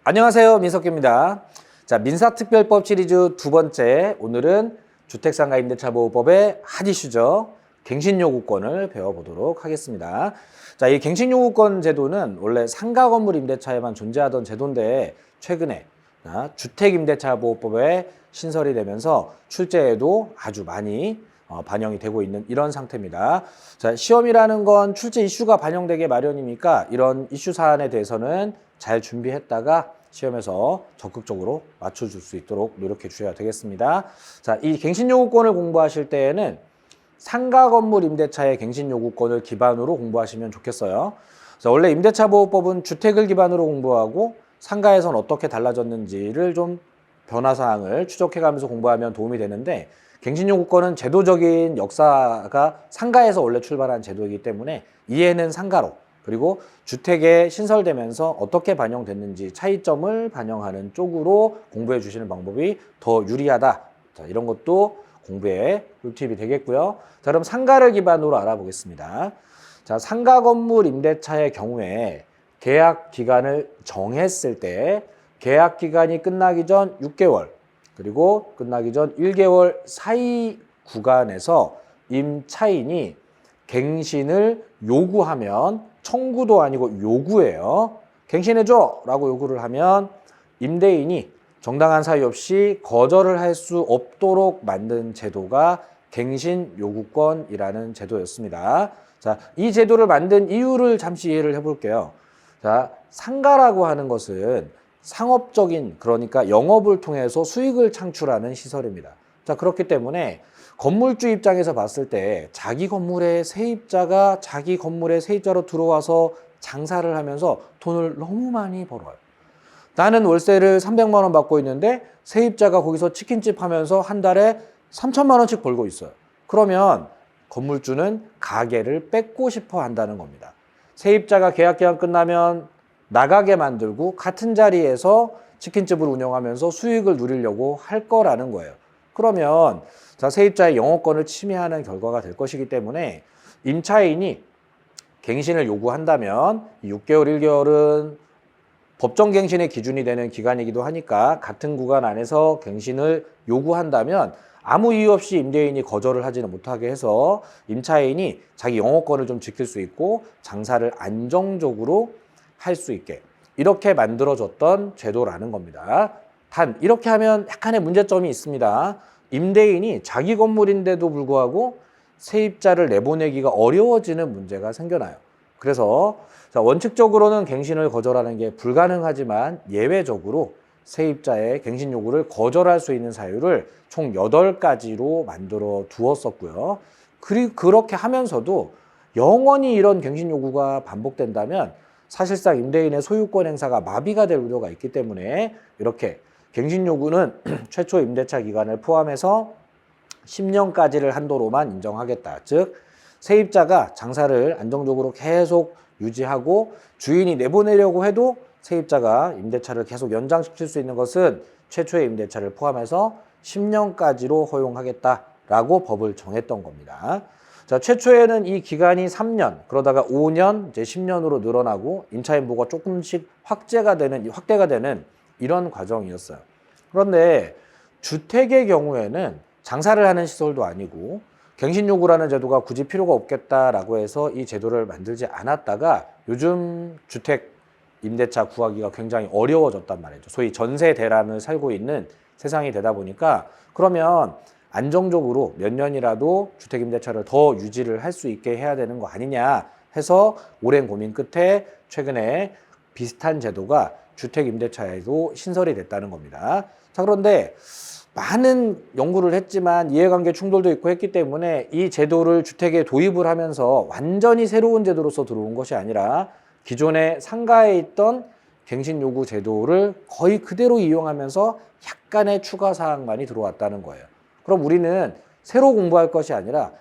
안녕하세요. 민석기입니다. 자, 민사특별법 시리즈 두 번째, 오늘은 주택상가 임대차보호법의 핫 이슈죠. 갱신요구권을 배워보도록 하겠습니다. 자, 이 갱신요구권 제도는 원래 상가 건물 임대차에만 존재하던 제도인데 최근에 주택임대차보호법에 신설이 되면서 출제에도 아주 많이 반영이 되고 있는 이런 상태입니다. 자, 시험이라는 건 출제 이슈가 반영되게 마련이니까 이런 이슈 사안에 대해서는 잘 준비했다가 시험에서 적극적으로 맞춰줄 수 있도록 노력해 주셔야 되겠습니다. 자, 이 갱신요구권을 공부하실 때에는 상가 건물 임대차의 갱신요구권을 기반으로 공부하시면 좋겠어요. 자, 원래 임대차보호법은 주택을 기반으로 공부하고 상가에선 어떻게 달라졌는지를 좀 변화사항을 추적해가면서 공부하면 도움이 되는데, 갱신요구권은 제도적인 역사가 상가에서 원래 출발한 제도이기 때문에 이해는 상가로, 그리고 주택에 신설되면서 어떻게 반영됐는지 차이점을 반영하는 쪽으로 공부해 주시는 방법이 더 유리하다. 자, 이런 것도 공부의 꿀팁이 되겠고요. 자, 그럼 상가를 기반으로 알아보겠습니다. 자, 상가 건물 임대차의 경우에 계약 기간을 정했을 때 계약 기간이 끝나기 전 6개월, 그리고 끝나기 전 1개월 사이 구간에서 임차인이 갱신을 요구하면, 청구도 아니고 요구예요. 갱신해줘! 라고 요구를 하면 임대인이 정당한 사유 없이 거절을 할 수 없도록 만든 제도가 갱신 요구권이라는 제도였습니다. 자, 이 제도를 만든 이유를 잠시 이해를 해볼게요. 자, 상가라고 하는 것은 상업적인, 그러니까 영업을 통해서 수익을 창출하는 시설입니다. 자, 그렇기 때문에 건물주 입장에서 봤을 때 자기 건물에 세입자가 자기 건물에 세입자로 들어와서 장사를 하면서 돈을 너무 많이 벌어요. 나는 월세를 300만 원 받고 있는데 세입자가 거기서 치킨집 하면서 한 달에 3천만 원씩 벌고 있어요. 그러면 건물주는 가게를 뺏고 싶어 한다는 겁니다. 세입자가 계약기간 끝나면 나가게 만들고 같은 자리에서 치킨집을 운영하면서 수익을 누리려고 할 거라는 거예요. 그러면 자, 세입자의 영업권을 침해하는 결과가 될 것이기 때문에 임차인이 갱신을 요구한다면 6개월, 1개월은 법정갱신의 기준이 되는 기간이기도 하니까 같은 구간 안에서 갱신을 요구한다면 아무 이유 없이 임대인이 거절을 하지는 못하게 해서 임차인이 자기 영업권을 좀 지킬 수 있고 장사를 안정적으로 할 수 있게 이렇게 만들어졌던 제도라는 겁니다. 단 이렇게 하면 약간의 문제점이 있습니다. 임대인이 자기 건물인데도 불구하고 세입자를 내보내기가 어려워지는 문제가 생겨나요. 그래서 원칙적으로는 갱신을 거절하는 게 불가능하지만 예외적으로 세입자의 갱신 요구를 거절할 수 있는 사유를 총 8가지로 만들어 두었었고요. 그렇게 하면서도 영원히 이런 갱신 요구가 반복된다면 사실상 임대인의 소유권 행사가 마비가 될 우려가 있기 때문에 이렇게 갱신 요구는 최초 임대차 기간을 포함해서 10년까지를 한도로만 인정하겠다. 즉 세입자가 장사를 안정적으로 계속 유지하고 주인이 내보내려고 해도 세입자가 임대차를 계속 연장시킬 수 있는 것은 최초의 임대차를 포함해서 10년까지로 허용하겠다라고 법을 정했던 겁니다. 자, 최초에는 이 기간이 3년, 그러다가 5년, 이제 10년으로 늘어나고 임차인 보호가 조금씩 확대가 되는 이런 과정이었어요. 그런데 주택의 경우에는 장사를 하는 시설도 아니고 갱신 요구라는 제도가 굳이 필요가 없겠다라고 해서 이 제도를 만들지 않았다가 요즘 주택 임대차 구하기가 굉장히 어려워졌단 말이죠. 소위 전세 대란을 살고 있는 세상이 되다 보니까 그러면 안정적으로 몇 년이라도 주택 임대차를 더 유지를 할 수 있게 해야 되는 거 아니냐 해서 오랜 고민 끝에 최근에 비슷한 제도가 주택 임대차에도 신설이 됐다는 겁니다. 자, 그런데 많은 연구를 했지만 이해관계 충돌도 있고 했기 때문에 이 제도를 주택에 도입을 하면서 완전히 새로운 제도로서 들어온 것이 아니라 기존의 상가에 있던 갱신 요구 제도를 거의 그대로 이용하면서 약간의 추가 사항만이 들어왔다는 거예요. 그럼 우리는 새로 공부할 것이 아니라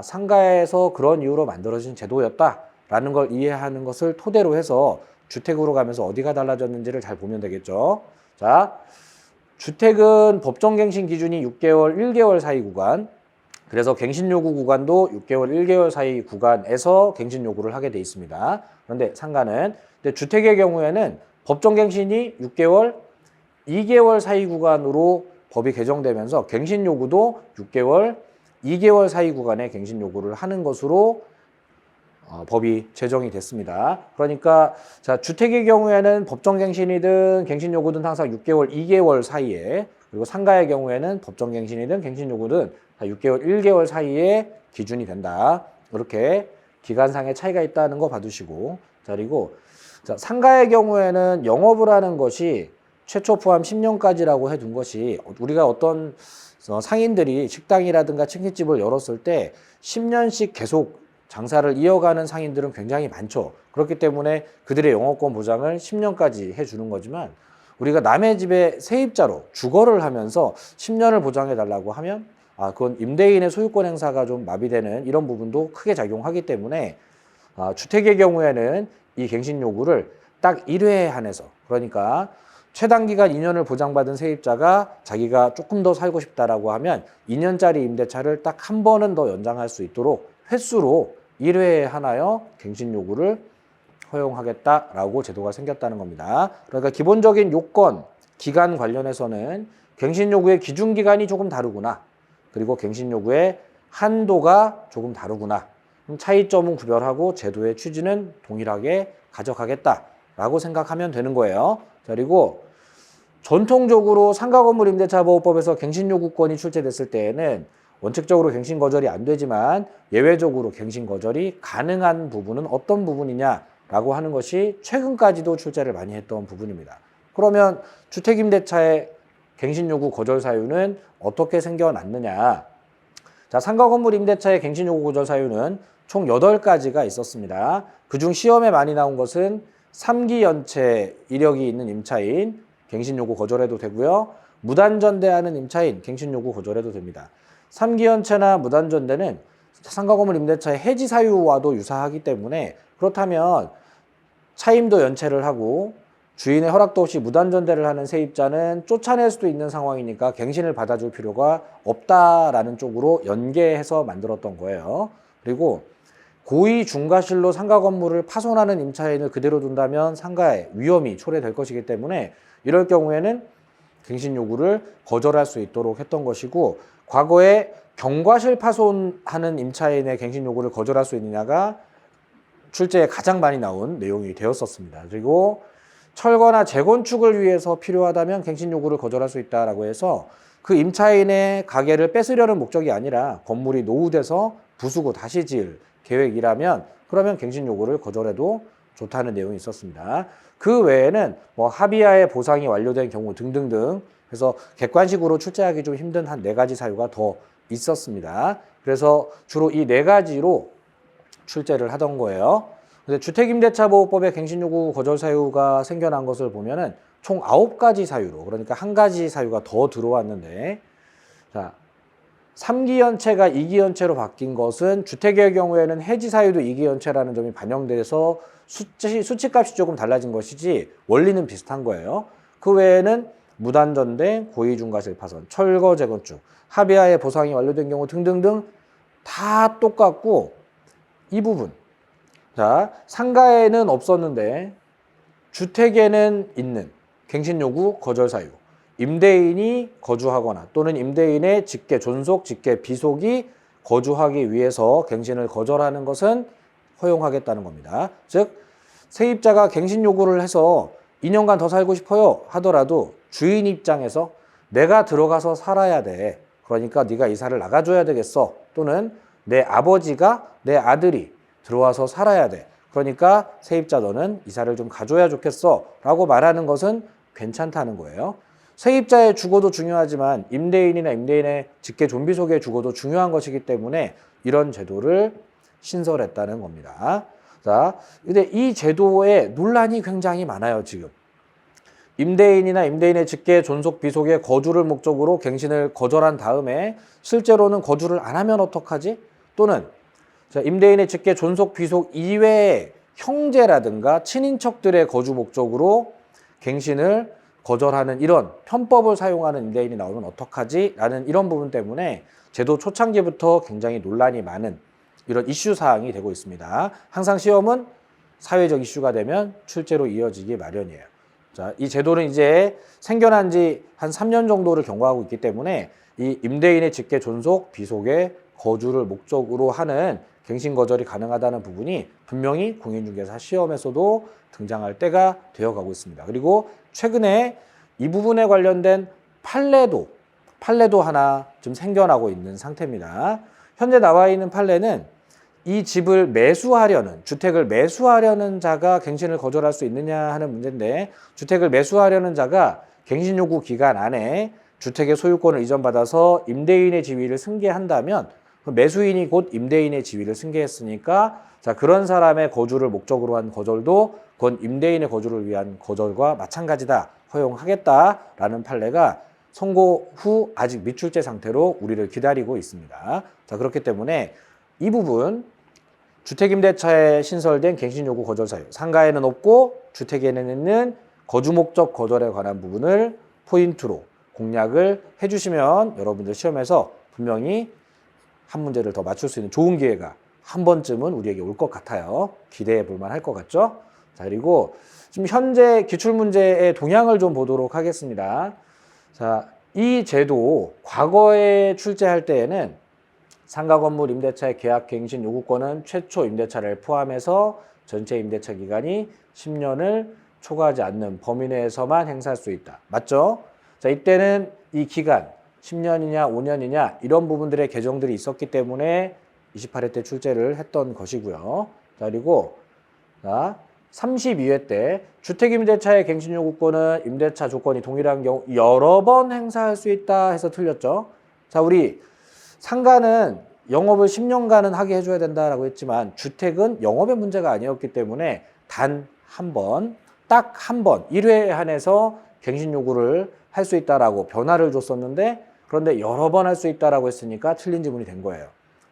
상가에서 그런 이유로 만들어진 제도였다라는 걸 이해하는 것을 토대로 해서 주택으로 가면서 어디가 달라졌는지를 잘 보면 되겠죠. 자, 주택은 법정갱신 기준이 6개월, 1개월 사이 구간, 그래서 갱신 요구 구간도 6개월, 1개월 사이 구간에서 갱신 요구를 하게 돼 있습니다. 그런데 상가는, 근데 주택의 경우에는 법정갱신이 6개월, 2개월 사이 구간으로 법이 개정되면서 갱신 요구도 6개월, 2개월 사이 구간에 갱신 요구를 하는 것으로 법이 제정이 됐습니다. 그러니까 자, 주택의 경우에는 법정갱신이든 갱신요구든 항상 6개월, 2개월 사이에, 그리고 상가의 경우에는 법정갱신이든 갱신요구든 6개월, 1개월 사이에 기준이 된다. 이렇게 기간상의 차이가 있다는 거 봐두시고, 자, 그리고 자, 상가의 경우에는 영업을 하는 것이 최초 포함 10년까지라고 해둔 것이, 우리가 어떤 상인들이 식당이라든가 치킨집을 열었을 때 10년씩 계속 장사를 이어가는 상인들은 굉장히 많죠. 그렇기 때문에 그들의 영업권 보장을 10년까지 해주는 거지만, 우리가 남의 집에 세입자로 주거를 하면서 10년을 보장해달라고 하면 그건 임대인의 소유권 행사가 좀 마비되는 이런 부분도 크게 작용하기 때문에 주택의 경우에는 이 갱신 요구를 딱 1회에 한해서, 그러니까 최단기간 2년을 보장받은 세입자가 자기가 조금 더 살고 싶다라고 하면 2년짜리 임대차를 딱 한 번은 더 연장할 수 있도록 횟수로 1회에 하나여 갱신 요구를 허용하겠다라고 제도가 생겼다는 겁니다. 그러니까 기본적인 요건, 기간 관련해서는 갱신 요구의 기준 기간이 조금 다르구나, 그리고 갱신 요구의 한도가 조금 다르구나, 차이점은 구별하고 제도의 취지는 동일하게 가져가겠다라고 생각하면 되는 거예요. 그리고 전통적으로 상가건물 임대차보호법에서 갱신 요구권이 출제됐을 때에는 원칙적으로 갱신 거절이 안 되지만 예외적으로 갱신 거절이 가능한 부분은 어떤 부분이냐라고 하는 것이 최근까지도 출제를 많이 했던 부분입니다. 그러면 주택임대차의 갱신 요구 거절 사유는 어떻게 생겨났느냐? 자, 상가건물 임대차의 갱신 요구 거절 사유는 총 8가지가 있었습니다. 그중 시험에 많이 나온 것은 3기 연체 이력이 있는 임차인 갱신 요구 거절해도 되고요. 무단전대하는 임차인 갱신 요구 거절해도 됩니다. 3기 연체나 무단전대는 상가건물 임대차의 해지 사유와도 유사하기 때문에, 그렇다면 차임도 연체를 하고 주인의 허락도 없이 무단전대를 하는 세입자는 쫓아낼 수도 있는 상황이니까 갱신을 받아줄 필요가 없다라는 쪽으로 연계해서 만들었던 거예요. 그리고 고의 중과실로 상가 건물을 파손하는 임차인을 그대로 둔다면 상가에 위험이 초래될 것이기 때문에 이럴 경우에는 갱신 요구를 거절할 수 있도록 했던 것이고, 과거에 경과실 파손하는 임차인의 갱신 요구를 거절할 수 있느냐가 출제에 가장 많이 나온 내용이 되었었습니다. 그리고 철거나 재건축을 위해서 필요하다면 갱신 요구를 거절할 수 있다라고 해서 그 임차인의 가게를 뺏으려는 목적이 아니라 건물이 노후돼서 부수고 다시 지을 계획이라면 그러면 갱신 요구를 거절해도 좋다는 내용이 있었습니다. 그 외에는 뭐 합의하에 보상이 완료된 경우 등등등 해서 객관식으로 출제하기 좀 힘든 한 4가지 사유가 더 있었습니다. 그래서 주로 이 4가지로 출제를 하던 거예요. 근데 주택임대차보호법에 갱신요구 거절 사유가 생겨난 것을 보면은 총 9가지 사유로, 그러니까 1가지 사유가 더 들어왔는데, 자, 3기 연체가 2기 연체로 바뀐 것은 주택의 경우에는 해지 사유도 2기 연체라는 점이 반영돼서 수치값이 조금 달라진 것이지 원리는 비슷한 거예요. 그 외에는 무단전대, 고의중과실 파손, 철거 재건축, 합의하에 보상이 완료된 경우 등등등 다 똑같고, 이 부분, 자, 상가에는 없었는데 주택에는 있는 갱신요구 거절 사유, 임대인이 거주하거나 또는 임대인의 직계 존속, 직계 비속이 거주하기 위해서 갱신을 거절하는 것은 허용하겠다는 겁니다. 즉, 세입자가 갱신 요구를 해서 2년간 더 살고 싶어요 하더라도 주인 입장에서 내가 들어가서 살아야 돼, 그러니까 네가 이사를 나가줘야 되겠어, 또는 내 아버지가 내 아들이 들어와서 살아야 돼, 그러니까 세입자 너는 이사를 좀 가줘야 좋겠어 라고 말하는 것은 괜찮다는 거예요. 세입자의 주거도 중요하지만 임대인이나 임대인의 직계 존비속의 주거도 중요한 것이기 때문에 이런 제도를 신설했다는 겁니다. 자, 근데 이 제도에 논란이 굉장히 많아요, 지금. 임대인이나 임대인의 직계 존속 비속의 거주를 목적으로 갱신을 거절한 다음에 실제로는 거주를 안 하면 어떡하지? 또는 임대인의 직계 존속 비속 이외에 형제라든가 친인척들의 거주 목적으로 갱신을 거절하는 이런 편법을 사용하는 임대인이 나오면 어떡하지? 라는 이런 부분 때문에 제도 초창기부터 굉장히 논란이 많은 이런 이슈 사항이 되고 있습니다. 항상 시험은 사회적 이슈가 되면 출제로 이어지기 마련이에요. 자, 이 제도는 이제 생겨난 지 한 3년 정도를 경과하고 있기 때문에 이 임대인의 직계 존속, 비속의 거주를 목적으로 하는 갱신 거절이 가능하다는 부분이 분명히 공인중개사 시험에서도 등장할 때가 되어가고 있습니다. 그리고 최근에 이 부분에 관련된 판례도 하나 좀 생겨나고 있는 상태입니다. 현재 나와 있는 판례는 이 집을 매수하려는, 주택을 매수하려는 자가 갱신을 거절할 수 있느냐 하는 문제인데, 주택을 매수하려는 자가 갱신 요구 기간 안에 주택의 소유권을 이전받아서 임대인의 지위를 승계한다면 매수인이 곧 임대인의 지위를 승계했으니까 자, 그런 사람의 거주를 목적으로 한 거절도 그건 임대인의 거주를 위한 거절과 마찬가지다, 허용하겠다라는 판례가 선고 후 아직 미출제 상태로 우리를 기다리고 있습니다. 자, 그렇기 때문에 이 부분 주택임대차에 신설된 갱신요구 거절 사유, 상가에는 없고 주택에는 있는 거주 목적 거절에 관한 부분을 포인트로 공략을 해주시면 여러분들 시험에서 분명히 한 문제를 더 맞출 수 있는 좋은 기회가 한 번쯤은 우리에게 올 것 같아요. 기대해 볼 만할 것 같죠? 자, 그리고 지금 현재 기출문제의 동향을 좀 보도록 하겠습니다. 자, 이 제도 과거에 출제할 때에는 상가 건물 임대차의 계약 갱신 요구권은 최초 임대차를 포함해서 전체 임대차 기간이 10년을 초과하지 않는 범위 내에서만 행사할 수 있다. 맞죠? 자, 이때는 이 기간 10년이냐 5년이냐 이런 부분들의 개정들이 있었기 때문에 28회 때 출제를 했던 것이고요. 자, 그리고 32회 때 주택임대차의 갱신 요구권은 임대차 조건이 동일한 경우 여러 번 행사할 수 있다 해서 틀렸죠. 자, 우리 상가는 영업을 10년간은 하게 해줘야 된다라고 했지만 주택은 영업의 문제가 아니었기 때문에 단 한 번, 딱 한 번, 1회에 한해서 갱신 요구를 할 수 있다라고 변화를 줬었는데 그런데 여러 번 할 수 있다라고 했으니까 틀린 지문이 된 거예요.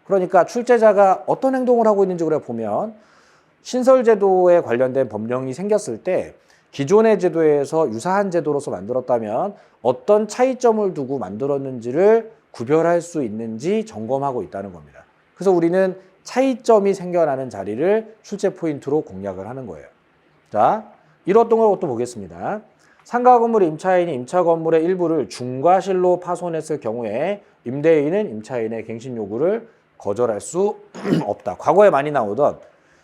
그러니까 출제자가 어떤 행동을 하고 있는지 우리가 보면 신설제도에 관련된 법령이 생겼을 때 기존의 제도에서 유사한 제도로서 만들었다면 어떤 차이점을 두고 만들었는지를 구별할 수 있는지 점검하고 있다는 겁니다. 그래서 우리는 차이점이 생겨나는 자리를 출제 포인트로 공략을 하는 거예요. 자, 이렇던 것도 보겠습니다. 상가 건물의 임차인이 임차 건물의 일부를 중과실로 파손했을 경우에 임대인은 임차인의 갱신 요구를 거절할 수 없다. 과거에 많이 나오던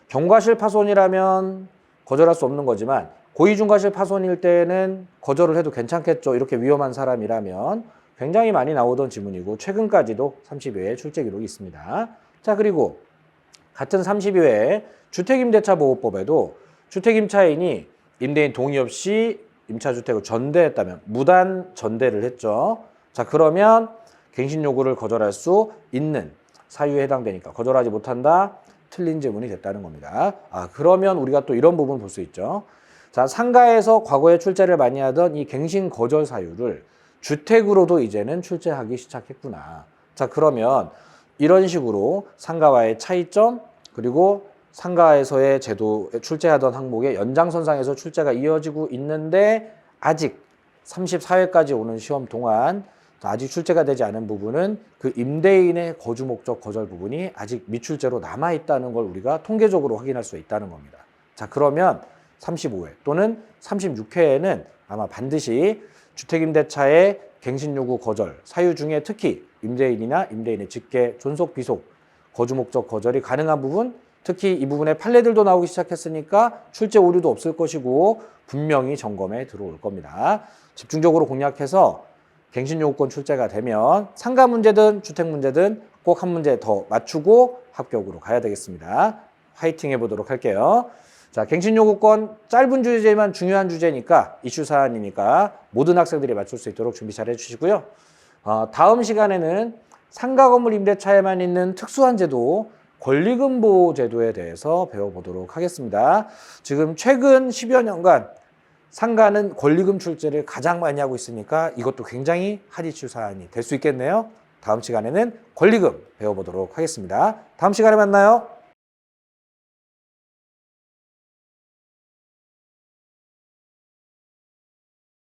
경과실 파손이라면 거절할 수 없는 거지만 고의중과실 파손일 때는 거절을 해도 괜찮겠죠. 이렇게 위험한 사람이라면 굉장히 많이 나오던 지문이고 최근까지도 30회에 출제 기록이 있습니다. 자, 그리고 같은 32회에 주택임대차보호법에도 주택임차인이 임대인 동의 없이 임차주택을 전대했다면 무단 전대를 했죠. 자, 그러면 갱신 요구를 거절할 수 있는 사유에 해당되니까 거절하지 못한다. 틀린 지문이 됐다는 겁니다. 그러면 우리가 또 이런 부분 볼 수 있죠. 자, 상가에서 과거에 출제를 많이 하던 이 갱신 거절 사유를 주택으로도 이제는 출제하기 시작했구나. 자, 그러면 이런 식으로 상가와의 차이점 그리고 상가에서의 제도에 출제하던 항목의 연장선상에서 출제가 이어지고 있는데 아직 34회까지 오는 시험 동안 아직 출제가 되지 않은 부분은 그 임대인의 거주 목적 거절 부분이 아직 미출제로 남아있다는 걸 우리가 통계적으로 확인할 수 있다는 겁니다. 자, 그러면 35회 또는 36회에는 아마 반드시 주택임대차의 갱신 요구 거절 사유 중에 특히 임대인이나 임대인의 직계, 존속, 비속, 거주 목적 거절이 가능한 부분 특히 이 부분에 판례들도 나오기 시작했으니까 출제 오류도 없을 것이고 분명히 점검에 들어올 겁니다. 집중적으로 공략해서 갱신 요구권 출제가 되면 상가 문제든 주택 문제든 꼭 한 문제 더 맞추고 합격으로 가야 되겠습니다. 화이팅 해보도록 할게요. 자, 갱신 요구권 짧은 주제지만 중요한 주제니까 이슈 사안이니까 모든 학생들이 맞출 수 있도록 준비 잘 해주시고요. 다음 시간에는 상가 건물 임대차에만 있는 특수한 제도 권리금 보호 제도에 대해서 배워보도록 하겠습니다. 지금 최근 10여 년간 상가는 권리금 출제를 가장 많이 하고 있으니까 이것도 굉장히 핫 이슈 사안이 될 수 있겠네요. 다음 시간에는 권리금 배워보도록 하겠습니다. 다음 시간에 만나요.